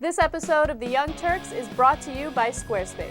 This episode of the Young Turks is brought to you by Squarespace.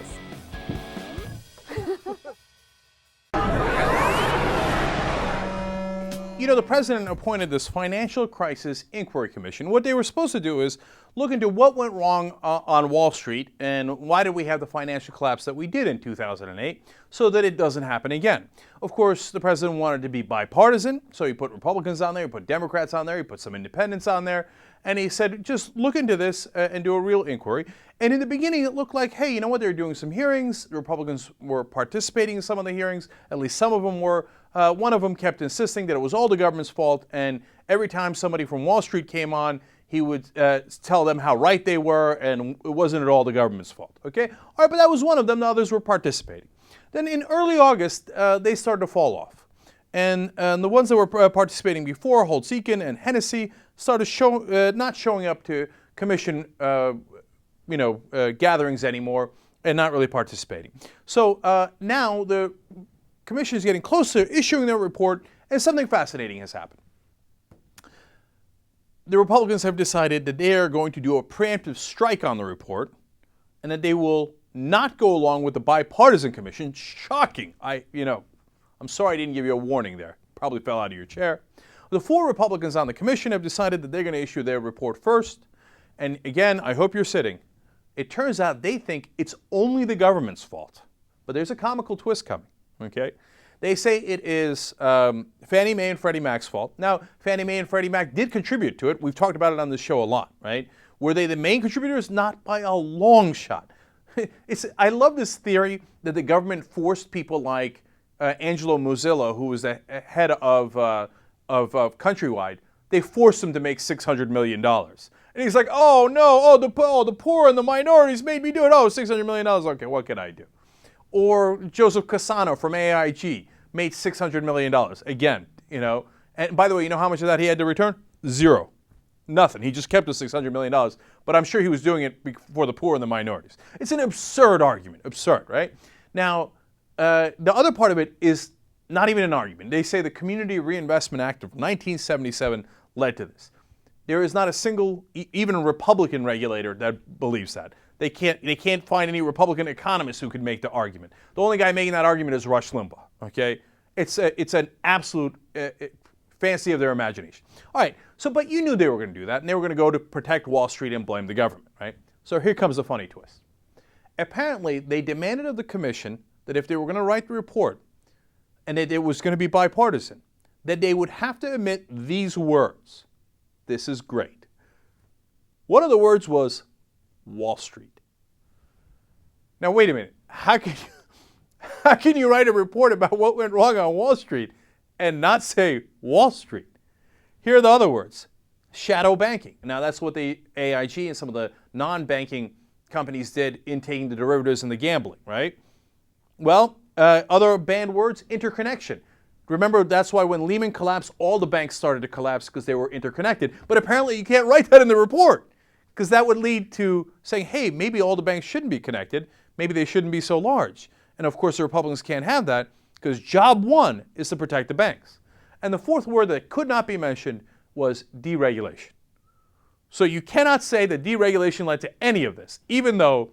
You know, the president appointed this Financial Crisis Inquiry Commission. What they were supposed to do is look into what went wrong on Wall Street and why did we have the financial collapse that we did in 2008 so that it doesn't happen again. Of course, the president wanted to be bipartisan, so he put Republicans on there, he put Democrats on there, he put some independents on there, and he said, just look into this and do a real inquiry. And in the beginning, it looked like, hey, you know what, they were doing some hearings, the Republicans were participating in some of the hearings, at least some of them were. One of them kept insisting that it was all the government's fault, and every time somebody from Wall Street came on, he would tell them how right they were, and it wasn't at all the government's fault. Okay? All right, but that was one of them. The others were participating. Then in early August, they started to fall off. And the ones that were participating before, Holtz-Eakin and Hennessy, started not showing up to commission gatherings anymore and not really participating. So now the Commission is getting closer to issuing their report, and something fascinating has happened. The Republicans have decided that they are going to do a preemptive strike on the report, and that they will not go along with the bipartisan commission. Shocking. I'm sorry I didn't give you a warning there. Probably fell out of your chair. The 4 Republicans on the commission have decided that they're going to issue their report first. And again, I hope you're sitting. It turns out they think it's only the government's fault. But there's a comical twist coming. Okay, they say it is Fannie Mae and Freddie Mac's fault. Now, Fannie Mae and Freddie Mac did contribute to it. We've talked about it on this show a lot, right? Were they the main contributors? Not by a long shot. I love this theory that the government forced people like Angelo Mozilla, who was the head of Countrywide. They forced him to make $600 million. And he's like, oh no, the poor and the minorities made me do it. Oh, $600 million. Okay, what can I do? Or Joseph Cassano from AIG made $600 million. Again, and by the way, you know how much of that he had to return? Zero. Nothing. He just kept the $600 million. But I'm sure he was doing it for the poor and the minorities. It's an absurd argument. Absurd, right? Now, the other part of it is not even an argument. They say the Community Reinvestment Act of 1977 led to this. There is not a single, even a Republican regulator that believes that. They can't find any Republican economists who could make the argument. The only guy making that argument is Rush Limbaugh. Okay, it's an absolute fancy of their imagination. All right, but you knew they were going to do that, and they were going to go to protect Wall Street and blame the government, right? So here comes the funny twist. Apparently, they demanded of the commission that if they were going to write the report, and that it was going to be bipartisan, that they would have to omit these words. This is great. One of the words was Wall Street. Now wait a minute. How can you write a report about what went wrong on Wall Street and not say Wall Street? Here are the other words. Shadow banking. Now that's what the AIG and some of the non-banking companies did in taking the derivatives and the gambling, right? Well, other banned words, interconnection. Remember, that's why when Lehman collapsed, all the banks started to collapse because they were interconnected. But apparently you can't write that in the report, because that would lead to saying, hey, maybe all the banks shouldn't be connected. Maybe they shouldn't be so large. And of course, the Republicans can't have that because job one is to protect the banks. And the fourth word that could not be mentioned was deregulation. So you cannot say that deregulation led to any of this, even though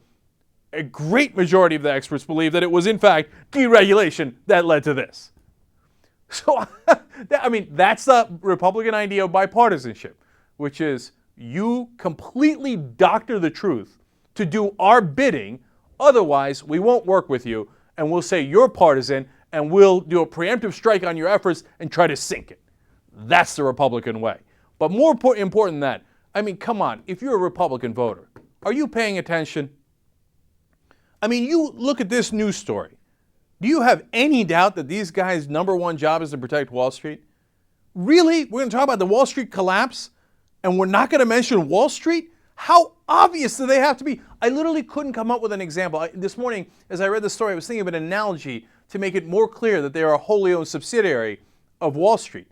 a great majority of the experts believe that it was, in fact, deregulation that led to this. So, that's the Republican idea of bipartisanship, which is you completely doctor the truth to do our bidding, otherwise we won't work with you, and we'll say you're partisan, and we'll do a preemptive strike on your efforts and try to sink it. That's the Republican way. But more important than that, come on, if you're a Republican voter, are you paying attention? You look at this news story. Do you have any doubt that these guys' number one job is to protect Wall Street? Really? We're going to talk about the Wall Street collapse, and we're not going to mention Wall Street? How obvious do they have to be? I literally couldn't come up with an example. This morning, as I read the story, I was thinking of an analogy to make it more clear that they are a wholly owned subsidiary of Wall Street.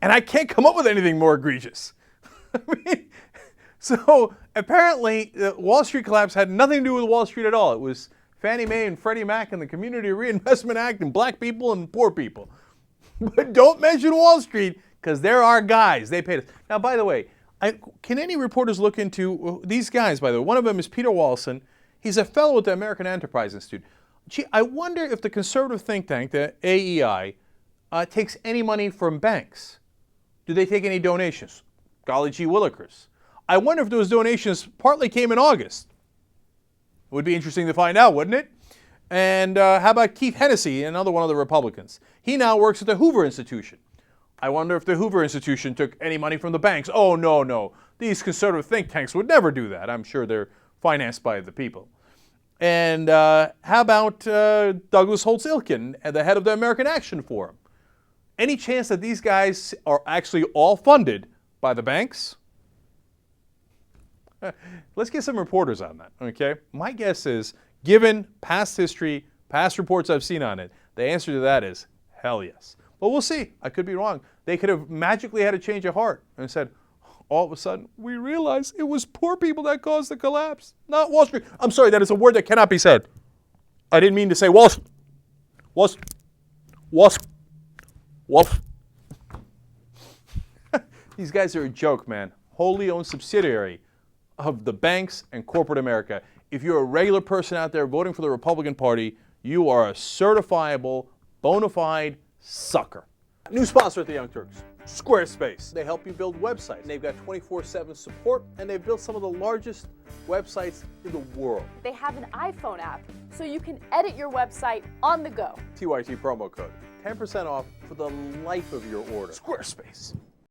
And I can't come up with anything more egregious. So apparently, the Wall Street collapse had nothing to do with Wall Street at all. It was Fannie Mae and Freddie Mac and the Community Reinvestment Act and black people and poor people. But don't mention Wall Street, because they're our guys. They paid us. Now, by the way, Can any reporters look into these guys, by the way? One of them is Peter Wallison. He's a fellow at the American Enterprise Institute. Gee, I wonder if the conservative think tank, the AEI, takes any money from banks. Do they take any donations? Golly gee willikers. I wonder if those donations partly came in August. It would be interesting to find out, wouldn't it? And how about Keith Hennessy, another one of the Republicans? He now works at the Hoover Institution. I wonder if the Hoover Institution took any money from the banks. Oh, no. These conservative think tanks would never do that. I'm sure they're financed by the people. And how about Douglas Holtz-Ilkin, the head of the American Action Forum? Any chance that these guys are actually all funded by the banks? Let's get some reporters on that, okay? My guess is, given past history, past reports I've seen on it, the answer to that is hell yes. But we'll see. I could be wrong. They could have magically had a change of heart and said, all of a sudden, we realized it was poor people that caused the collapse, not Wall Street. I'm sorry, that is a word that cannot be said. I didn't mean to say Wall Street. These guys are a joke, man. Wholly owned subsidiary of the banks and corporate America. If you're a regular person out there voting for the Republican Party, you are a certifiable, bona fide sucker. New sponsor at the Young Turks, Squarespace. They help you build websites. They've got 24/7 support, and they've built some of the largest websites in the world. They have an iPhone app, so you can edit your website on the go. TYT promo code. 10% off for the life of your order. Squarespace.